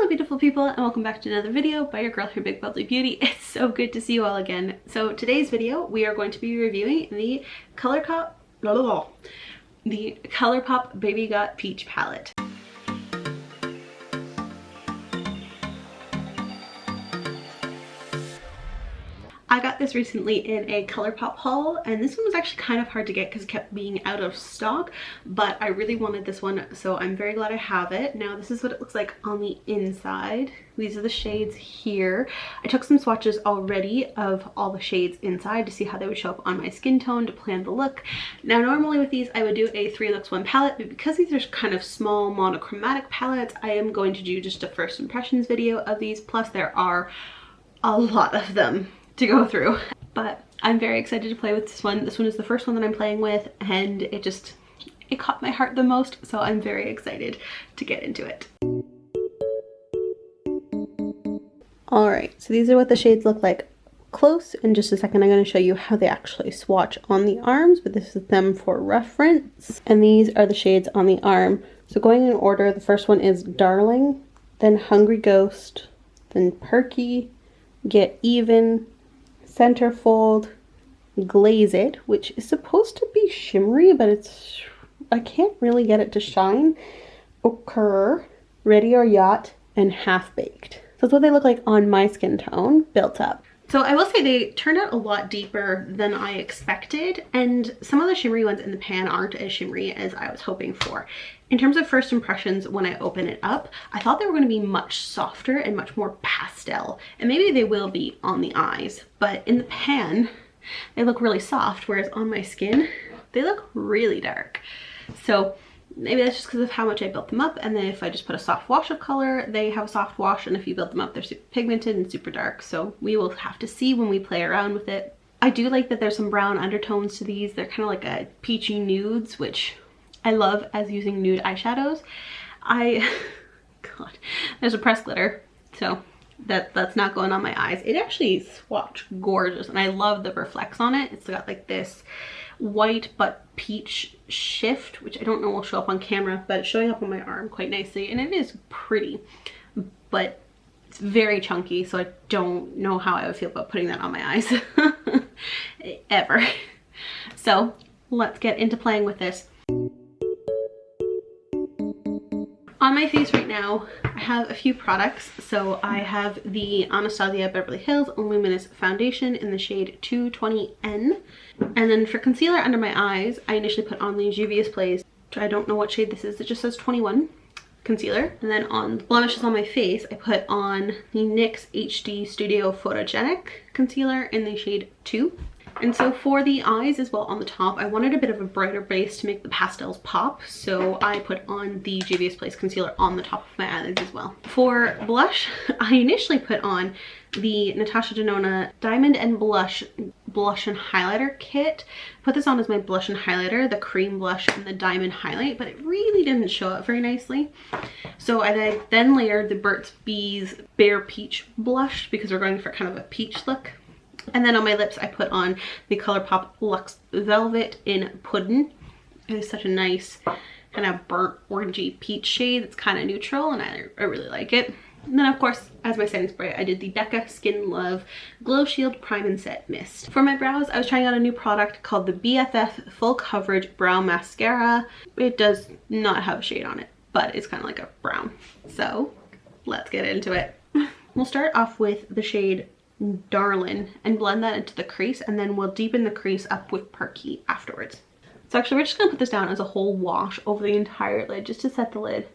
beautiful people, and welcome back to another video by your girl here, Big Bubbly Beauty. It's so good to see you all again. So today's video, we are going to be reviewing the Colourpop Baby Got Peach palette. I got this recently in a Colourpop haul, and this one was actually kind of hard to get because it kept being out of stock, but I really wanted this one, so I'm very glad I have it. Now this is what it looks like on the inside. These are the shades here. I took some swatches already of all the shades inside to see how they would show up on my skin tone to plan the look. Now normally with these I would do a 3 looks 1 palette, but because these are kind of small monochromatic palettes, I am going to do just a first impressions video of these, plus there are a lot of them to go through. But I'm very excited to play with this one. This one is the first one that I'm playing with, and it caught my heart the most, so I'm very excited to get into it. Alright, so these are what the shades look like close. In just a second I'm going to show you how they actually swatch on the arms, but this is them for reference. And these are the shades on the arm. So going in order, the first one is Darling, then Hungry Ghost, then Perky, Get Even, Centerfold, Glaze It, which is supposed to be shimmery, but I can't really get it to shine, Occur, Ready or Yacht, and Half Baked. So that's what they look like on my skin tone, built up. So I will say they turned out a lot deeper than I expected, and some of the shimmery ones in the pan aren't as shimmery as I was hoping for. In terms of first impressions, when I open it up, I thought they were going to be much softer and much more pastel, and maybe they will be on the eyes, but in the pan, they look really soft, whereas on my skin, they look really dark. So maybe that's just because of how much I built them up, and then if I just put a soft wash of color, they have a soft wash, and if you build them up, they're super pigmented and super dark. So we will have to see when we play around with it. I do like that there's some brown undertones to these. They're kind of like a peachy nudes, which I love as using nude eyeshadows. God, there's a pressed glitter, so that's not going on my eyes. It actually swatched gorgeous, and I love the reflex on it. It's got like this white but peach shift, which I don't know will show up on camera, but it's showing up on my arm quite nicely, and it is pretty, but it's very chunky, so I don't know how I would feel about putting that on my eyes ever. So let's get into playing with this. On my face right now, I have a few products. So I have the Anastasia Beverly Hills Luminous Foundation in the shade 220N. And then for concealer under my eyes, I initially put on the Juvia's Place. I don't know what shade this is. It just says 21 concealer. And then on blemishes on my face, I put on the NYX HD Studio Photogenic concealer in the shade 2. And so for the eyes as well on the top, I wanted a bit of a brighter base to make the pastels pop, so I put on the Juvia's Place concealer on the top of my eyelids as well. For blush, I initially put on the Natasha Denona Diamond and Blush and Highlighter Kit. Put this on as my blush and highlighter, the cream blush and the diamond highlight, but it really didn't show up very nicely. So I then layered the Burt's Bees Bare Peach blush because we're going for kind of a peach look. And then on my lips, I put on the Colourpop Luxe Velvet in Puddin'. It is such a nice kind of burnt orangey peach shade. It's kind of neutral, and I really like it. And then of course, as my setting spray, I did the Becca Skin Love Glow Shield Prime and Set Mist. For my brows, I was trying out a new product called the BFF Full Coverage Brow Mascara. It does not have a shade on it, but it's kind of like a brown. So let's get into it. We'll start off with the shade Darling and blend that into the crease, and then we'll deepen the crease up with Perky afterwards. So actually we're just gonna put this down as a whole wash over the entire lid just to set the lid.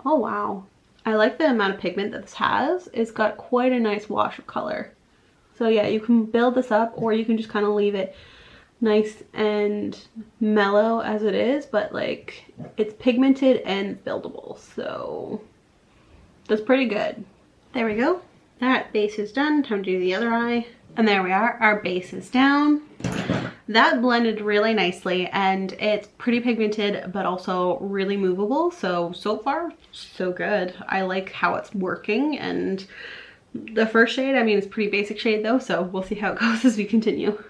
Oh wow, I like the amount of pigment that this has. It's got quite a nice wash of color. So yeah, you can build this up, or you can just kind of leave it nice and mellow as it is, but like it's pigmented and buildable, so that's pretty good. There we go. That base is done. Time to do the other eye. And there we are. Our base is down. That blended really nicely, and it's pretty pigmented but also really movable. So far, so good. I like how it's working, and the first shade, I mean, it's a pretty basic shade though, so we'll see how it goes as we continue.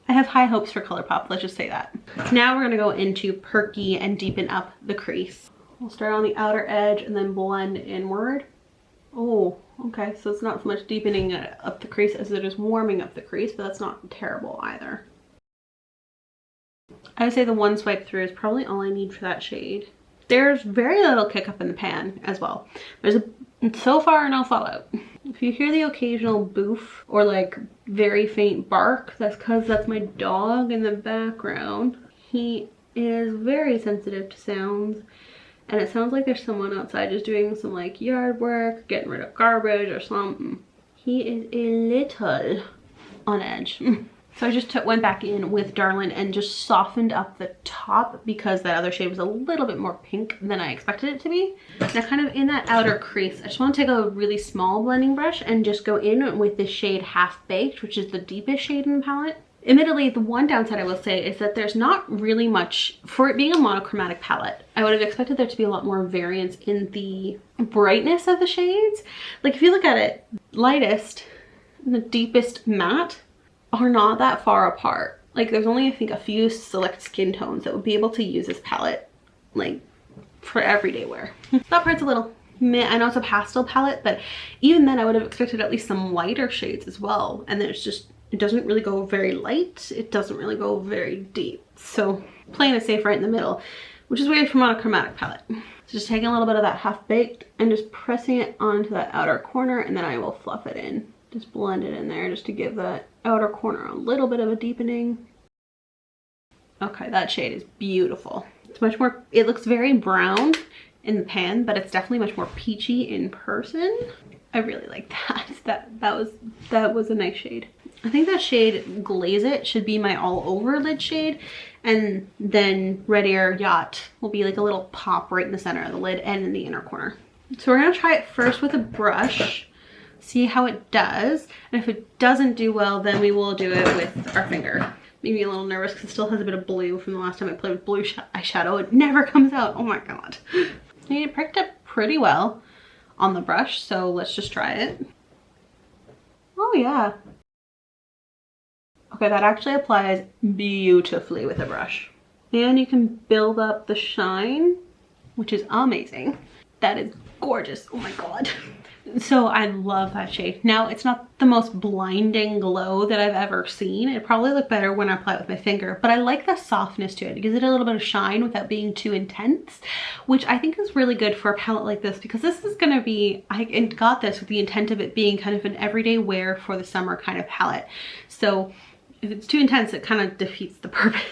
I have high hopes for Colourpop, let's just say that. Now we're gonna go into Perky and deepen up the crease. We'll start on the outer edge and then blend inward. Oh, okay, so it's not so much deepening up the crease as it is warming up the crease, but that's not terrible either. I would say the one swipe through is probably all I need for that shade. There's very little kick up in the pan as well. There's so far no fallout. If you hear the occasional boof or like very faint bark, that's because that's my dog in the background. He is very sensitive to sounds, and it sounds like there's someone outside just doing some like yard work, getting rid of garbage or something. He is a little on edge. So I just went back in with Darlin and just softened up the top because that other shade was a little bit more pink than I expected it to be. Now kind of in that outer crease, I just want to take a really small blending brush and just go in with this shade Half Baked, which is the deepest shade in the palette. Admittedly, the one downside I will say is that there's not really much, for it being a monochromatic palette, I would have expected there to be a lot more variance in the brightness of the shades. Like if you look at it, lightest and the deepest matte are not that far apart. Like there's only I think a few select skin tones that would be able to use this palette like for everyday wear. That part's a little meh. I know it's a pastel palette, but even then I would have expected at least some lighter shades as well. And then it's just, it doesn't really go very light, it doesn't really go very deep. So playing it safe right in the middle, which is weird for monochromatic palette. So just taking a little bit of that Half Baked and just pressing it onto that outer corner, and then I will fluff it in. Just blend it in there just to give that outer corner a little bit of a deepening. Okay, that shade is beautiful. It's much more, it looks very brown in the pan, but it's definitely much more peachy in person. I really like that. That was a nice shade. I think that shade Glaze It should be my all over lid shade, and then Red Air Yacht will be like a little pop right in the center of the lid and in the inner corner. So we're gonna try it first with a brush, see how it does, and if it doesn't do well, then we will do it with our finger. Maybe a little nervous because it still has a bit of blue from the last time I played with blue eyeshadow. It never comes out. Oh my god. It pricked up pretty well on the brush, so let's just try it. Oh yeah. Okay, that actually applies beautifully with a brush. And you can build up the shine, which is amazing. That is gorgeous. Oh my god. So I love that shade. Now it's not the most blinding glow that I've ever seen. It probably look better when I apply it with my finger, but I like the softness to it. It gives it a little bit of shine without being too intense, which I think is really good for a palette like this, because this is gonna be, I got this with the intent of it being kind of an everyday wear for the summer kind of palette. So if it's too intense, it kind of defeats the purpose.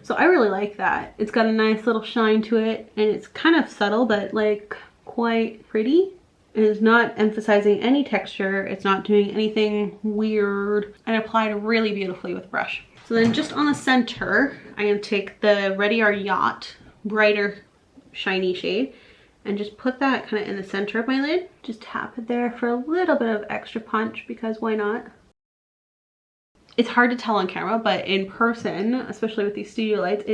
So I really like that. It's got a nice little shine to it, and it's kind of subtle, but like quite pretty. It is not emphasizing any texture. It's not doing anything weird, and applied really beautifully with brush. So then just on the center, I'm gonna take the Red Air Yacht, brighter shiny shade, and just put that kind of in the center of my lid. Just tap it there for a little bit of extra punch, because why not? It's hard to tell on camera, but in person, especially with these studio lights,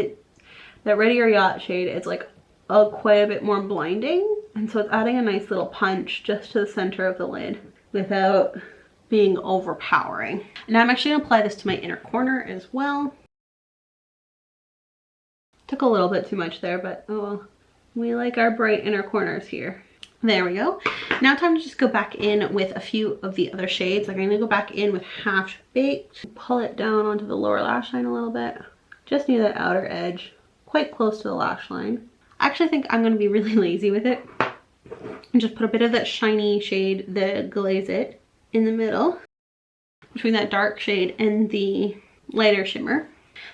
that Red Air Yacht shade is like quite a bit more blinding, and so it's adding a nice little punch just to the center of the lid without being overpowering. And I'm actually gonna apply this to my inner corner as well. Took a little bit too much there, but oh well. We like our bright inner corners here. There we go. Now time to just go back in with a few of the other shades. Like I'm gonna go back in with Half Baked, pull it down onto the lower lash line a little bit, just near that outer edge, quite close to the lash line. I actually think I'm gonna be really lazy with it and just put a bit of that shiny shade, the Glaze It, in the middle between that dark shade and the lighter shimmer.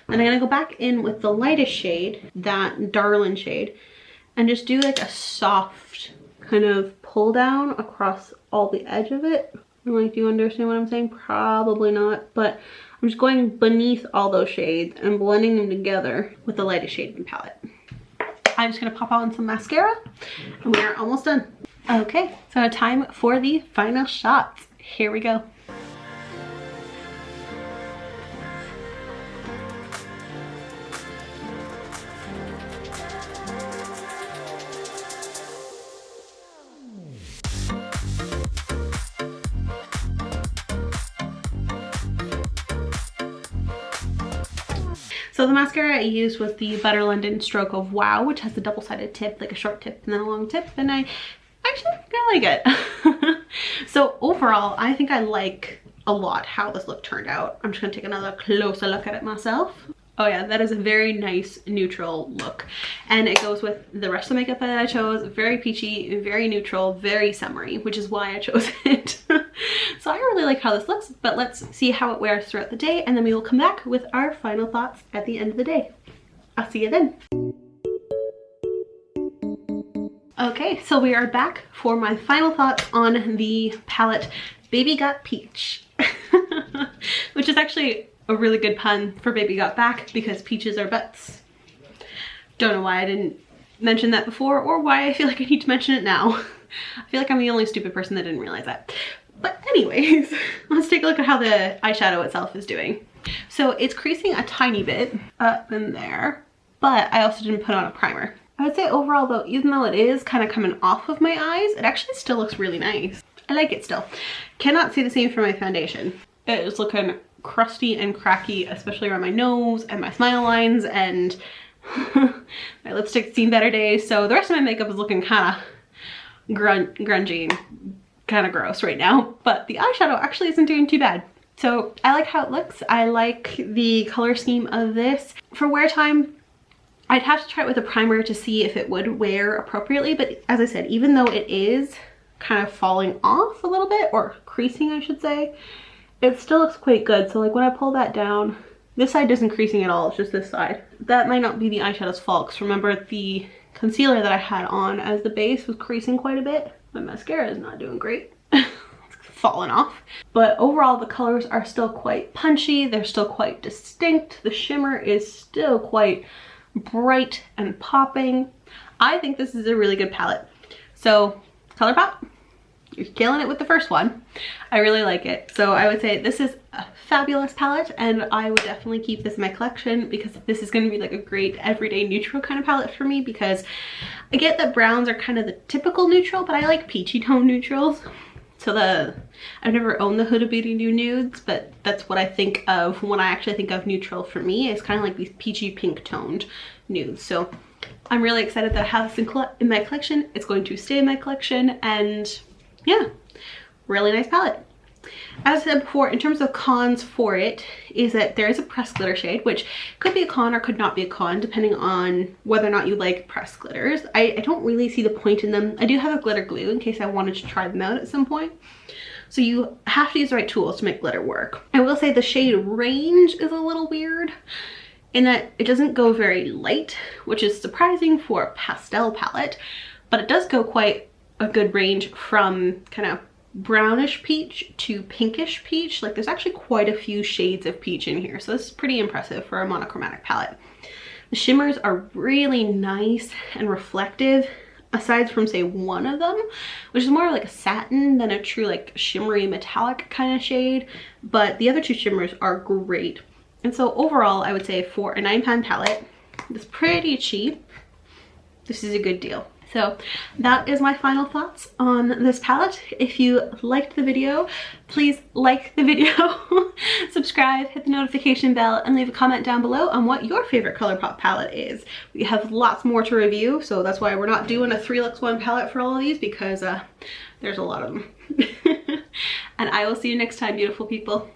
Then I'm gonna go back in with the lightest shade, that Darlin shade, and just do like a soft kind of pull down across all the edge of it. I'm like, do you understand what I'm saying? Probably not, but I'm just going beneath all those shades and blending them together with the lightest shade in the palette. I'm just gonna pop on some mascara and we are almost done. Okay, so time for the final shots. Here we go. So the mascara I used was the Butter London Stroke of Wow, which has a double-sided tip, like a short tip and then a long tip, and I actually kind of like it. So overall, I think I like a lot how this look turned out. I'm just gonna take another closer look at it myself. Oh yeah, that is a very nice neutral look, and it goes with the rest of the makeup that I chose. Very peachy, very neutral, very summery, which is why I chose it. So I really like how this looks, but let's see how it wears throughout the day, and then we will come back with our final thoughts at the end of the day. I'll see you then. Okay, so we are back for my final thoughts on the palette Baby Got Peach, which is actually a really good pun for Baby Got Back because peaches are butts. Don't know why I didn't mention that before or why I feel like I need to mention it now. I feel like I'm the only stupid person that didn't realize that. But anyways, let's take a look at how the eyeshadow itself is doing. So it's creasing a tiny bit up in there, but I also didn't put on a primer. I would say overall though, even though it is kind of coming off of my eyes, it actually still looks really nice. I like it still. Cannot say the same for my foundation. It is looking crusty and cracky, especially around my nose and my smile lines, and my lipstick's seen better days. So the rest of my makeup is looking kind of grungy and kind of gross right now, but the eyeshadow actually isn't doing too bad. So I like how it looks. I like the color scheme of this. For wear time, I'd have to try it with a primer to see if it would wear appropriately, but as I said, even though it is kind of falling off a little bit, or creasing I should say, it still looks quite good. So like when I pull that down, this side isn't creasing at all, it's just this side. That might not be the eyeshadow's fault, because remember the concealer that I had on as the base was creasing quite a bit. My mascara is not doing great. It's falling off. But overall the colors are still quite punchy, they're still quite distinct. The shimmer is still quite bright and popping. I think this is a really good palette. So Colourpop, you're killing it with the first one. I really like it. So I would say this is a fabulous palette, and I would definitely keep this in my collection because this is going to be like a great everyday neutral kind of palette for me, because I get that browns are kind of the typical neutral, but I like peachy tone neutrals. So I've never owned the Huda Beauty New Nudes, but that's what I think of when I actually think of neutral for me. It's kind of like these peachy pink toned nudes. So I'm really excited that I have this in my collection. It's going to stay in my collection, and yeah, really nice palette. As I said before, in terms of cons for it, is that there is a pressed glitter shade, which could be a con or could not be a con, depending on whether or not you like pressed glitters. I don't really see the point in them. I do have a glitter glue in case I wanted to try them out at some point. So you have to use the right tools to make glitter work. I will say the shade range is a little weird in that it doesn't go very light, which is surprising for a pastel palette, but it does go quite a good range from kind of brownish peach to pinkish peach. Like there's actually quite a few shades of peach in here, so this is pretty impressive for a monochromatic palette. The shimmers are really nice and reflective, aside from say one of them, which is more like a satin than a true like shimmery metallic kind of shade, but the other two shimmers are great. And so overall I would say for a £9 palette that's pretty cheap, this is a good deal. So that is my final thoughts on this palette. If you liked the video, please like the video, subscribe, hit the notification bell, and leave a comment down below on what your favorite Colourpop palette is. We have lots more to review, so that's why we're not doing a 3-Lux-1 palette for all of these, because there's a lot of them. And I will see you next time, beautiful people.